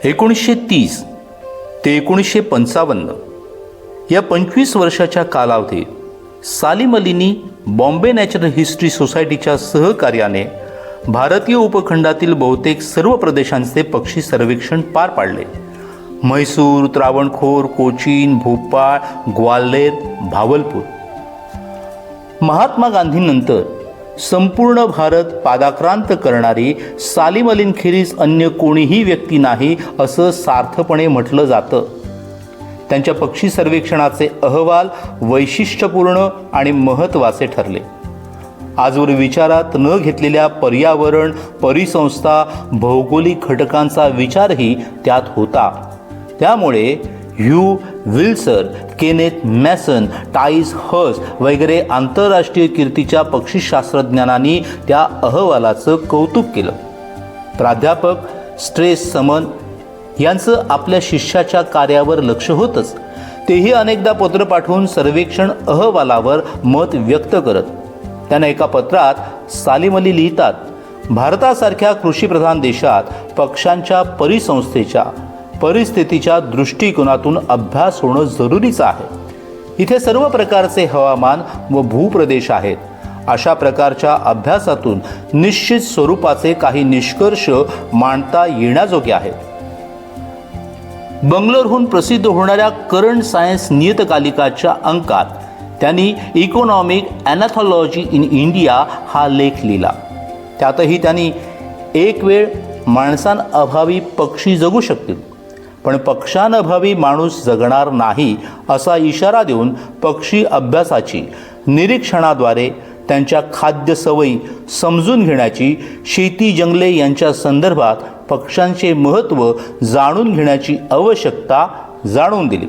1930 ते 1955 या 25 वर्षाच्या कालावधीत सालीम अलींनी बॉम्बे नॅचरल हिस्ट्री सोसायटीच्या सहकार्याने भारतीय उपखंडातील बहुतेक सर्व प्रदेशांचे पक्षी सर्वेक्षण पार पाडले. म्हैसूर, त्रावणकोर, कोचीन, भोपाळ, ग्वाल्हेर, भावलपूर. महात्मा गांधींनंतर संपूर्ण भारत पादाक्रांत करणारी सालीम अलींखेरीज अन्य कोणीही व्यक्ती नाही असं सार्थपणे म्हटलं जातं. त्यांच्या पक्षी सर्वेक्षणाचे अहवाल वैशिष्ट्यपूर्ण आणि महत्त्वाचे ठरले. आजवर विचारात न घेतलेल्या पर्यावरण, परिसंस्था, भौगोलिक घटकांचा विचारही त्यात होता. त्यामुळे ह्यू विल्सर, केनेथ मॅसन, टाईस हर्स वगैरे आंतरराष्ट्रीय कीर्तीच्या पक्षीशास्त्रज्ञांनी त्या अहवालाचं कौतुक केलं. प्राध्यापक स्ट्रेस समन यांचं आपल्या शिष्याच्या कार्यावर लक्ष होतंच. तेही अनेकदा पत्र पाठवून सर्वेक्षण अहवालावर मत व्यक्त करत. त्यांना एका पत्रात सालीम अली लिहितात, भारतासारख्या कृषीप्रधान देशात पक्ष्यांच्या परिसंस्थेच्या परिस्थितीच्या दृष्टिकोनातून अभ्यास होणं जरुरीचं आहे. इथे सर्व प्रकारचे हवामान व भूप्रदेश आहेत. अशा प्रकारच्या अभ्यासातून निश्चित स्वरूपाचे काही निष्कर्ष मांडता येण्याजोगे आहेत. बंगलोरहून प्रसिद्ध होणाऱ्या करंट सायन्स नियतकालिकाच्या अंकात त्यांनी इकॉनॉमिक ॲनाथॉलॉजी इन इंडिया हा लेख लिहिला. त्यातही त्यांनी एक वेळ माणसांअभावी पक्षी जगू शकतील, पण पक्ष्यांअभावी माणूस जगणार नाही असा इशारा देऊन पक्षी अभ्यासाची, निरीक्षणाद्वारे त्यांच्या खाद्य सवयी समजून घेण्याची, शेती, जंगले यांच्या संदर्भात पक्ष्यांचे महत्त्व जाणून घेण्याची आवश्यकता जाणून दिली.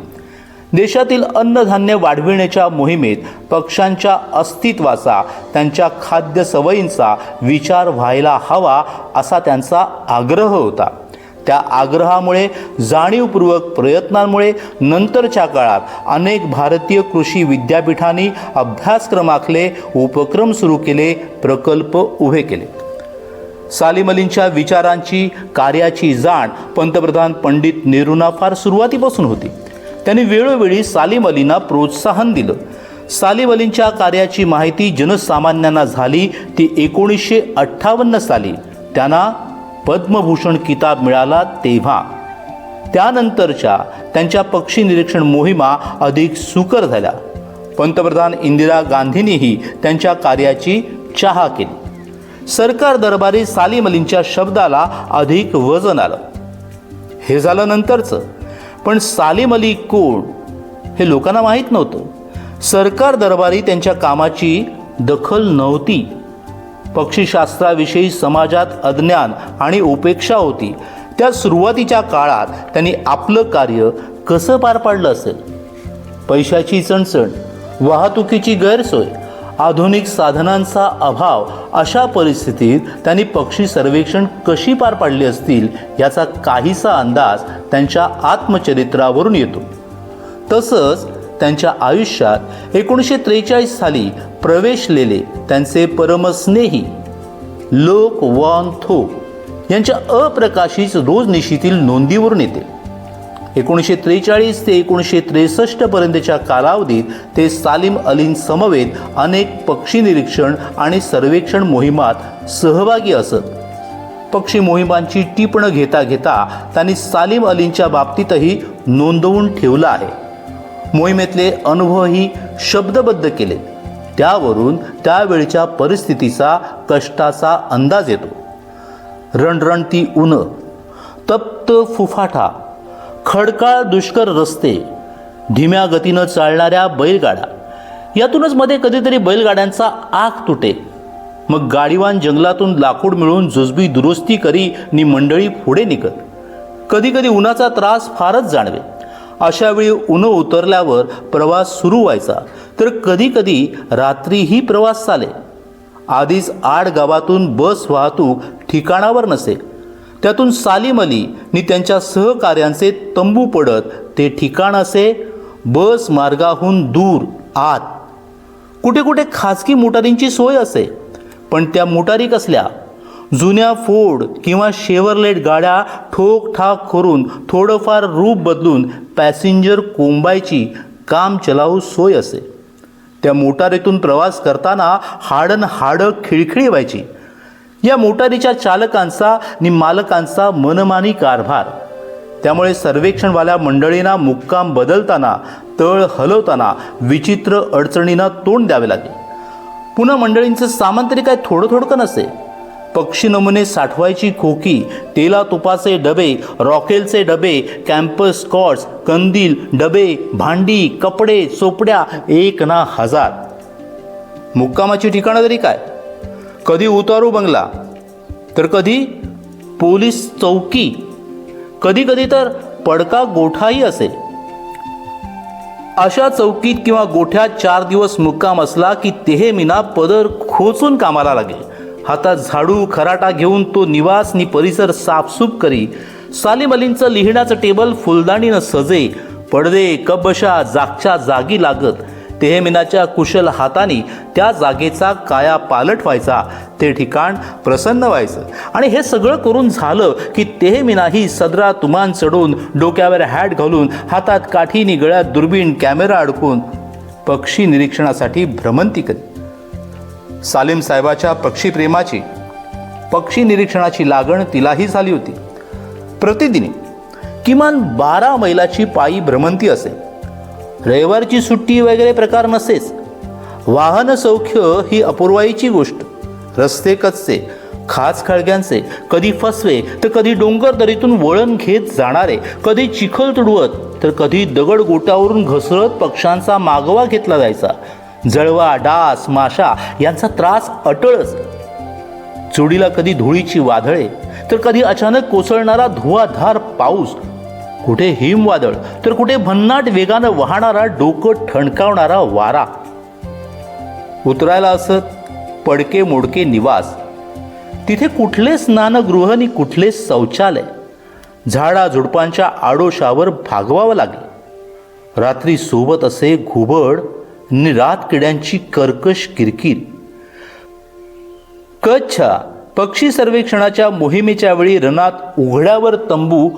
देशातील अन्नधान्य वाढविण्याच्या मोहिमेत पक्ष्यांच्या अस्तित्वाचा, त्यांच्या खाद्य सवयींचा विचार व्हायला हवा असा त्यांचा आग्रह होता. त्या आग्रहामुळे, जाणीवपूर्वक प्रयत्नांमुळे नंतरच्या काळात अनेक भारतीय कृषी विद्यापीठांनी अभ्यासक्रम आखले, उपक्रम सुरू केले, प्रकल्प उभे केले. सालीम अलींच्या विचारांची, कार्याची जाण पंतप्रधान पंडित नेहरूंना फार सुरुवातीपासून होती. त्यांनी वेळोवेळी सालीम अलींना प्रोत्साहन दिलं. सालीम अलींच्या कार्याची माहिती जनसामान्यांना झाली ती 1958 साली त्यांना पद्मभूषण किताब मिळाला तेव्हा. त्यानंतरच्या त्यांच्या पक्षी निरीक्षण मोहिमा अधिक सुकर झाल्या. पंतप्रधान इंदिरा गांधींनीही त्यांच्या कार्याची चाह केली. सरकार दरबारी सालीम अलींच्या शब्दाला अधिक वजन आलं. हे झालं नंतरचं. पण सालीम अली कोण हे लोकांना माहीत नव्हतं. सरकार दरबारी त्यांच्या कामाची दखल नव्हती. पक्षीशास्त्राविषयी समाजात अज्ञान आणि उपेक्षा होती. त्या सुरुवातीच्या काळात त्यांनी आपलं कार्य कसं पार पाडलं असेल? पैशाची चणचण, वाहतुकीची गैरसोय, आधुनिक साधनांचा अभाव अशा परिस्थितीत त्यांनी पक्षी सर्वेक्षण कशी पार पाडली असतील याचा काहीसा अंदाज त्यांच्या आत्मचरित्रावरून येतो. तसंच त्यांच्या आयुष्यात 1943 साली प्रवेशलेले त्यांचे परमस्नेही लोक वॉन थो यांच्या अप्रकाशित रोजनिशीतील नोंदीवरून येते. 1943 ते 1963 पर्यंतच्या कालावधीत ते सालीम अलींसमवेत अनेक पक्षी निरीक्षण आणि सर्वेक्षण मोहिमात सहभागी असत. पक्षी मोहिमांची टिपणं घेता घेता त्यांनी सालीम अलींच्या बाबतीतही नोंदवून ठेवलं आहे. मोहिमेतले अनुभवही शब्दबद्ध केले. त्यावरून त्यावेळच्या परिस्थितीचा, कष्टाचा अंदाज येतो. रणरणती उन्ह, तप्त फुफाटा, खडकाळ दुष्कर रस्ते, धीम्या गतीनं चालणाऱ्या बैलगाड्या, यातूनच मध्ये कधीतरी बैलगाड्यांचा आग तुटे. मग गाडीवान जंगलातून लाकूड मिळून जुजबी दुरुस्ती करी नि मंडळी पुढे निघत. कधीकधी उन्हाचा त्रास फारच जाणवे. अशावेळी ऊन उतरल्यावर प्रवास सुरू व्हायचा, तर कधीकधी रात्रीही प्रवास चाले. आधीच आड गावातून बस वाहतूक ठिकाणावर नसे. त्यातून सालीम अली नि त्यांच्या सहकार्यांचे तंबू पडत ते ठिकाण असे बस मार्गाहून दूर आत. कुठे कुठे खाजगी मोटारींची सोय असे, पण त्या मोटारी कसल्या? जुन्या फोर्ड किंवा शेवरलेट गाड्या ठोकठाक करून थोडंफार रूप बदलून पॅसेंजर कोंबायची काम चलाऊ सोय असे. त्या मोटारीतून प्रवास करताना हाडं खिळखिळी व्हायची. या मोटारीच्या चालकांचा आणि मालकांचा मनमानी कारभार. त्यामुळे सर्वेक्षणवाल्या मंडळींना मुक्काम बदलताना तळ हलवताना विचित्र अडचणींना तोंड द्यावे लागे. पुन्हा मंडळींचं सामान तरी काय थोडं नसे. पक्षी नमुने साठवायची खोकी, तेला तुपाचे डबे, रॉकेलचे डबे, कॅम्पस कॉट्स, कंदील, डबे, भांडी, कपडे, चोपड्या, 1 ना 1000. मुक्कामाची ठिकाणं तरी काय, कधी उतारू बंगला तर कधी पोलीस चौकी, कधी तर पडका गोठाही असे. अशा चौकीत किंवा गोठ्यात 4 दिवस मुक्काम असला की तेहेमिना पदर खोचून कामाला लागे. हातात झाडू खराटा घेऊन तो निवास नि परिसर साफसूफ करी. सालीम अलींचं लिहिण्याचं टेबल फुलदाणीनं सजे. पडदे कबशा जागच्या जागी लागत. तेहमिनाच्या कुशल हाताने त्या जागेचा काया पालट व्हायचा. ते ठिकाण प्रसन्न व्हायचं. आणि हे सगळं करून झालं की तेहमिनाही सदरा तुमान चढून, डोक्यावर हॅट घालून, हातात काठीनी, गळ्यात दुर्बीण, कॅमेरा अडकून पक्षी निरीक्षणासाठी भ्रमंती करी. सालीम साहेबाच्या पक्षीप्रेमाची, पक्षी निरीक्षणाची लागण तिलाही झाली होती. प्रतिदिनी किमान 12 मैलाची पायी भ्रमंती असे. रविवारची सुट्टी वगैरे प्रकार नसेच. वाहन सौख्य ही अपूर्वाईची गोष्ट. रस्ते कच्चे, खाच खळग्यांचे, कधी फसवे तर कधी डोंगर दरीतून वळण घेत जाणारे, कधी चिखल तुडवत तर कधी दगड गोटावरून घसरत पक्ष्यांचा मागोवा घेतला जायचा. जळवा, डास, माशा यांचा त्रास अटळच. चोडीला कधी धुळीची वादळे तर कधी अचानक कोसळणारा धुवाधार पाऊस, कुठे हिमवादळ तर कुठे भन्नाट वेगानं वाहणारा, डोकं ठणकावणारा वारा. उतरायला असत पडके मोडके निवास. तिथे कुठले स्नानगृह आणि कुठले शौचालय. झाडा झुडपांच्या आडोशावर भागवावं लागे. रात्री सोबत असे घुबड आणि रात किड्यांची कर्कश किरकिर. कच्छच्या पक्षी सर्वेक्षणाच्या मोहिमेच्या वेळी रनात उघड्यावर तंबू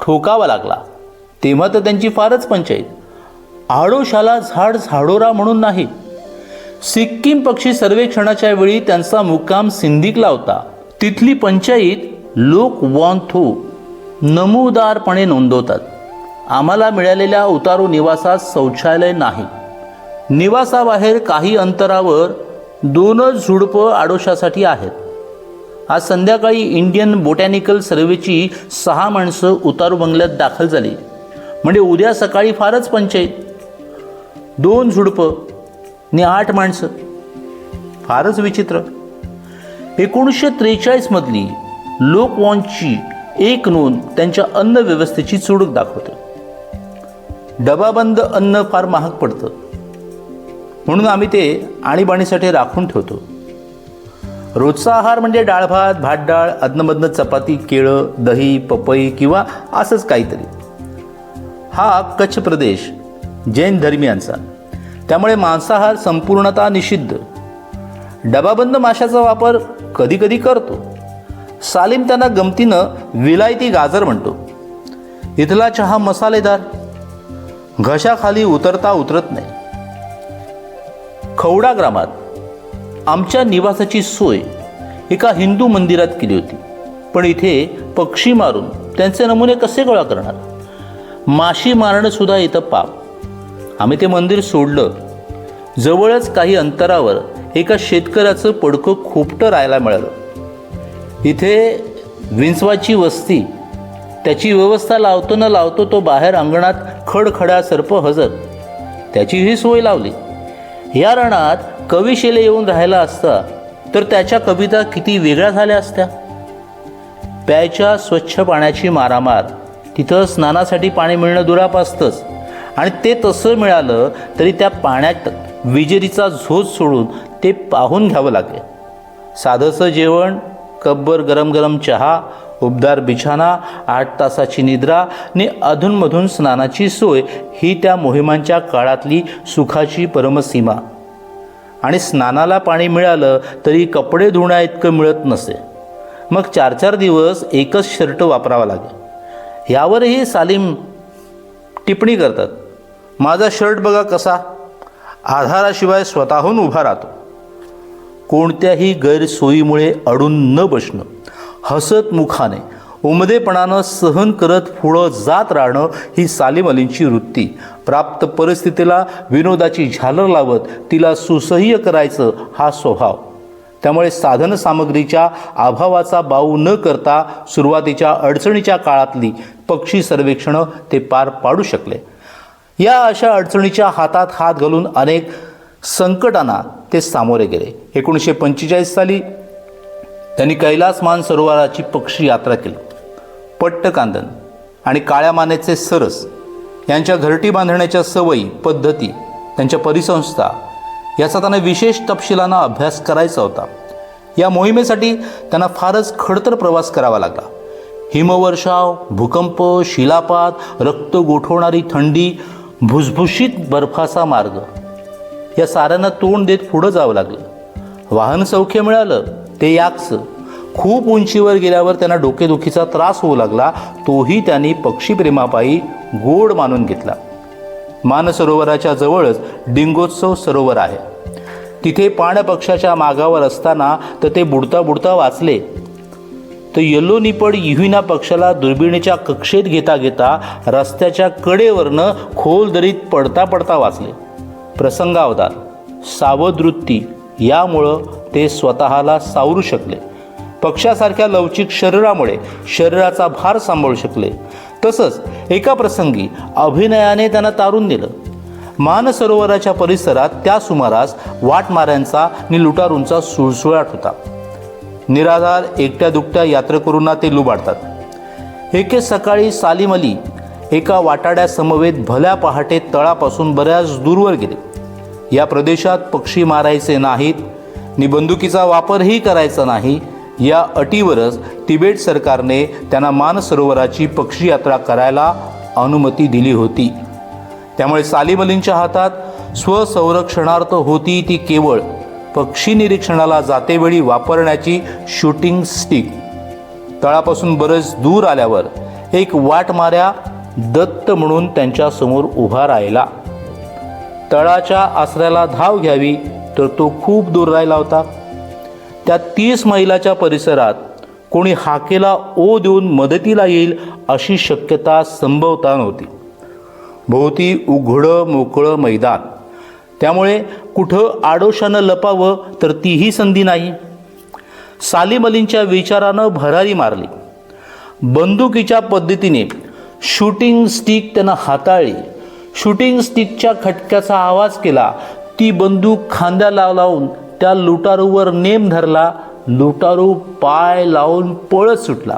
ठोकावा लागला. तेव्हा तर त्यांची फारच पंचायत. आडोशाला झाडोरा म्हणून नाही. सिक्कीम पक्षी सर्वेक्षणाच्या वेळी त्यांचा मुक्काम सिंदीकला होता. तिथली पंचायत लोक वांथो नमूदारपणे नोंदवतात. आम्हाला मिळालेल्या उतारू निवासात शौचालय नाही. निवासाबाहेर काही अंतरावर 2च झुडपं आडोशासाठी आहेत. आज संध्याकाळी इंडियन बोटॅनिकल सर्वेची 6 माणसं उतारू बंगल्यात दाखल झाली. म्हणजे उद्या सकाळी फारच पंचायत. 2 झुडपं आणि 8 माणसं. फारच विचित्र. 1943 मधली लोकवॉनची एक नोंद त्यांच्या अन्न व्यवस्थेची चुडूक दाखवते. डबाबंद अन्न फार महाग पडतं, म्हणून आम्ही ते आणीबाणीसाठी राखून ठेवतो. रोजचा आहार म्हणजे डाळ भात, भात डाळ, अधनमधनं चपाती, केळं, दही, पपई किंवा असंच काहीतरी. हा कच्छ प्रदेश जैन धर्मियांचा, त्यामुळे मांसाहार संपूर्णतः निषिद्ध. डबाबंद माशाचा वापर कधी कधी करतो. सालीम त्यांना गमतीनं विलायती गाजर म्हणतो. इथला चहा मसालेदार, घशाखाली उतरत नाही. खवडा ग्रामात आमच्या निवासाची सोय एका हिंदू मंदिरात केली होती. पण इथे पक्षी मारून त्यांचे नमुने कसे गोळा करणार? माशी मारणं सुद्धा इथं पाप. आम्ही ते मंदिर सोडलं. जवळच काही अंतरावर एका शेतकऱ्याचं पडकं खोपटं राहायला मिळालं. इथे विंचवाची वस्ती. त्याची व्यवस्था लावतो न लावतो तो बाहेर अंगणात खडखडा सर्प हजर. त्याचीही सोय लावली. या रणात कविशेले येऊन राहिला असता तर त्याच्या कविता किती वेगळ्या झाल्या असत्या. प्यायच्या स्वच्छ पाण्याची मारामार. तिथं स्नानासाठी पाणी मिळणं दुरापास्तच. आणि ते तसं मिळालं तरी त्या पाण्यात विजेरीचा झोत सोडून ते पाहून घ्यावं लागेल. साधंसं जेवण, कपभर गरम गरम चहा, उबदार बिछाना, 8 तासाची निद्रा आणि अधूनमधून स्नानाची सोय ही त्या मोहिमांच्या काळातली सुखाची परमसीमा. आणि स्नानाला पाणी मिळालं तरी कपडे धुण्या इतकं मिळत नसे. मग 4-4 दिवस एकच शर्ट वापरावा लागेल. यावरही सालीम टिप्पणी करतात, माझा शर्ट बघा कसा आधाराशिवाय स्वतःहून उभा राहतो. कोणत्याही गैरसोयीमुळे अडून न बसणं, हसत मुखाने उमदेपणानं सहन करत पुढं जात राहणं ही सालीम अलींची वृत्ती. प्राप्त परिस्थितीला विनोदाची झालर लावत तिला सुसह्य करायचं हा स्वभाव. त्यामुळे साधनसामग्रीच्या अभावाचा बाऊ न करता सुरुवातीच्या अडचणीच्या काळातली पक्षी सर्वेक्षणं ते पार पाडू शकले. या अशा अडचणीच्या हातात हात घालून अनेक संकटांना ते सामोरे गेले. 1945 साली त्यांनी कैलास मानसरोवराची पक्षी यात्रा केली. पट्टकांदन आणि काळ्या मानेचे सरस यांच्या घरटी बांधण्याच्या सवयी, पद्धती, त्यांच्या परिसंस्था याचा त्यांना विशेष तपशिलानं अभ्यास करायचा होता. या मोहिमेसाठी त्यांना फारच खडतर प्रवास करावा लागला. हिमवर्षाव, भूकंप, शिलापात, रक्त गोठवणारी थंडी, भुसभुशीत बर्फाचा मार्ग या साऱ्यांना तोंड देत पुढं जावं लागलं. वाहन सौख्य मिळालं ते याकचं. खूप उंचीवर गेल्यावर त्यांना डोकेदुखीचा त्रास होऊ लागला. तोही त्यांनी पक्षीप्रेमापायी गोड मानून घेतला. मानसरोवराच्या जवळच डिंगोत्सव सरोवर आहे. तिथे पाणपक्षाच्या मागावर असताना तर ते बुडता बुडता वाचले. तर येल्लो निपड इव्हिना पक्षाला दुर्बिणीच्या कक्षेत घेता घेता रस्त्याच्या कडेवरनं खोल दरीत पडता पडता वाचले. प्रसंगावधान, सावध वृत्ती यामुळं ते स्वतःला सावरू शकले. पक्षासारख्या लवचिक शरीरामुळे शरीराचा भार सांभाळू शकले. तसंच एका प्रसंगी अभिनयाने त्यांना तारून नेलं. मानसरोवराच्या परिसरात त्या सुमारास वाटमाऱ्यांचा आणि लुटारूंचा सुळसुळाट होता. निराधार एकट्या दुकट्या यात्रेकरूंना ते लुबाडतात. एके सकाळी सालीम अली एका वाटाड्यासमवेत भल्या पहाटे तळापासून बऱ्याच दूरवर गेले. या प्रदेशात पक्षी मारायचे नाहीत नि बंदुकीचा वापरही करायचा नाही या अटीवरच तिबेट सरकारने त्यांना मानसरोवराची पक्षी यात्रा करायला अनुमती दिली होती. त्यामुळे सालीम अलींच्या हातात स्वसंरक्षणार्थ होती ती केवळ पक्षी निरीक्षणाला जातेवेळी वापरण्याची शूटिंग स्टिक. तळापासून बरेच दूर आल्यावर एक वाटमाऱ्या दत्त म्हणून त्यांच्यासमोर उभा राहिला. तळाच्या आसऱ्याला धाव घ्यावी तर तो खूप दूर राहिला होता. त्या 30 मैलाच्या परिसरात कोणी हाकेला ओ देऊन मदतीला येईल अशी शक्यता संभवता नव्हती. भोवती उघडं मोकळं मैदान. त्यामुळे कुठं आडोशानं लपावं तर तीही संधी नाही. सालीम अलींच्या विचारानं भरारी मारली. बंदुकीच्या पद्धतीने शूटिंग स्टिक त्यानं हाताळली. शूटिंग स्टिकच्या खटक्याचा आवाज केला. ती बंदूक खांद्याला लावून त्या लुटारूवर नेम धरला. लुटारू पाय लावून पळत सुटला.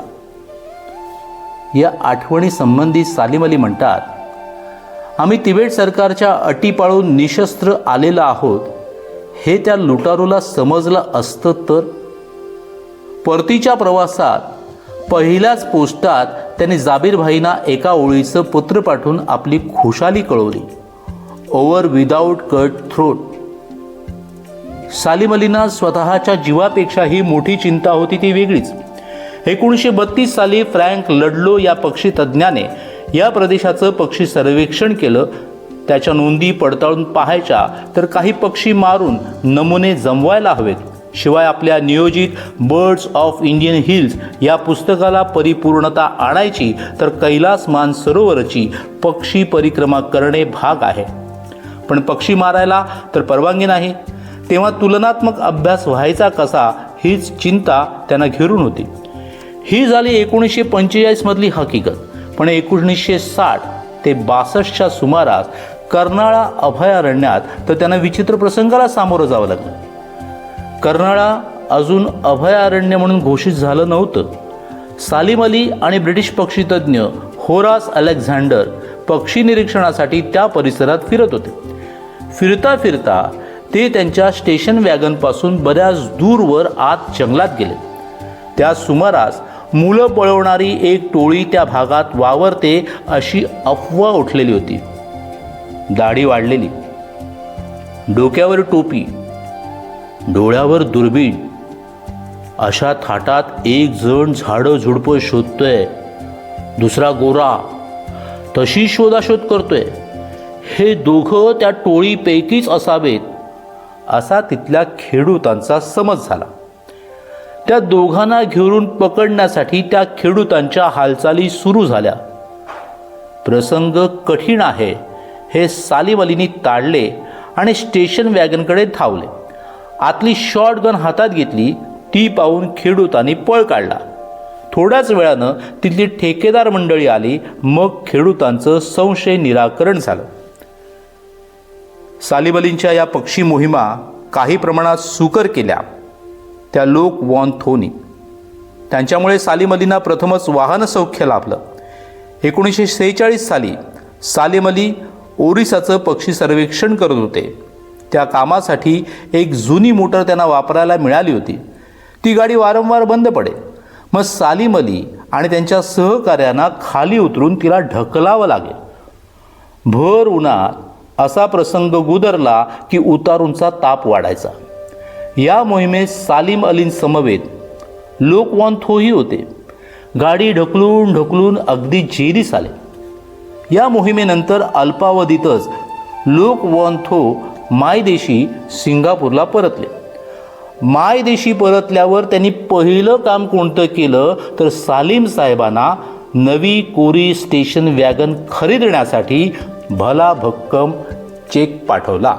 या आठवणी संबंधी सालीम अली म्हणतात, आम्ही तिबेट सरकारच्या अटी पाळून निशस्त्र आलेला आहोत हे त्या लुटारूला समजलं असतं तर. परतीच्या प्रवासात पहिल्याच पोस्टात त्यांनी जाबीर भाईंना एका ओळीचं पत्र पाठवून आपली खुशाली कळवली. Over without cut throat. Salim अलींना स्वतःच्या जीवापेक्षाही मोठी चिंता होती ती वेगळीच. 1932 साली फ्रँक लडलो या पक्षी तज्ज्ञाने या प्रदेशाचं पक्षी सर्वेक्षण केलं. त्याच्या नोंदी पडताळून पाहायच्या तर काही पक्षी मारून नमुने जमवायला हवेत. शिवाय आपल्या नियोजित बर्ड्स ऑफ इंडियन हिल्स या पुस्तकाला परिपूर्णता आणायची तर कैलास मानसरोवराची पक्षी परिक्रमा करणे भाग आहे. पण पक्षी मारायला तर परवानगी नाही. तेव्हा तुलनात्मक अभ्यास व्हायचा कसा हीच चिंता त्यांना घेरून होती. ही झाली 1945 मधली हकीकत. पण 1960 ते 62च्या सुमारास कर्नाळा अभयारण्यात तर त्यांना विचित्र प्रसंगाला सामोरं जावं लागलं. कर्नाळा अजून अभयारण्य म्हणून घोषित झालं नव्हतं. सालीम अली आणि ब्रिटिश पक्षीतज्ञ होरास अलेक्झांडर पक्षी निरीक्षणासाठी त्या परिसरात फिरत होते. फिरता फिरता ते त्यांच्या स्टेशन वॅगनपासून बऱ्याच दूरवर आत जंगलात गेले. त्या सुमारास मुलं पळवणारी एक टोळी त्या भागात वावरते अशी अफवा उठलेली होती. दाढी वाढलेली, डोक्यावर टोपी, डोळ्यावर दुर्बीण, अशा थाटात एक जण झाडं झुडपं शोधतोय, दुसरा गोरा तशी शोधाशोध करतोय. हे दोघं त्या टोळीपैकीच असावेत असा तिथल्या खेडूतांचा समज झाला. त्या दोघांना घेऊन पकडण्यासाठी त्या खेडूतांच्या हालचाली सुरू झाल्या. प्रसंग कठीण आहे हे सालीम अलींनी ताडले आणि स्टेशन वॅगनकडे धावले. आतली शॉटगन हातात घेतली. ती पाहून खेडूतांनी पळ काढला. थोड्याच वेळानं तिथली ठेकेदार मंडळी आली. मग खेडूतांचं संशय निराकरण झालं. सालीम अलींच्या या पक्षी मोहिमा काही प्रमाणात सुकर केल्या त्या लोक वॉन थोनी. त्यांच्यामुळे सालीम अलींना प्रथमच वाहन सौख्य लाभलं. 1946 साली सालीम अली ओरिसाचं पक्षी सर्वेक्षण करत होते. त्या कामासाठी एक जुनी मोटर त्यांना वापरायला मिळाली होती. ती गाडी वारंवार बंद पडे. मग सालीम अली आणि त्यांच्या सहकाऱ्यांना खाली उतरून तिला ढकलावं लागेल. भर उन्हात असा प्रसंग गुदरला की उतारूंचा ताप वाढायचा. या मोहिमेत सालीम अलींसमवेत लोक वॉन थोही होते. गाडी ढकलून ढकलून अगदी जेरीस आले. या मोहिमेनंतर अल्पावधीतच लोक वॉन थो मायदेशी सिंगापूरला परतले. मायदेशी परतल्यावर त्यांनी पहिलं काम कोणतं केलं तर सालीम साहेबांना नवी कोरी स्टेशन वॅगन खरेदण्यासाठी भला भक्कम चेक पाठवला.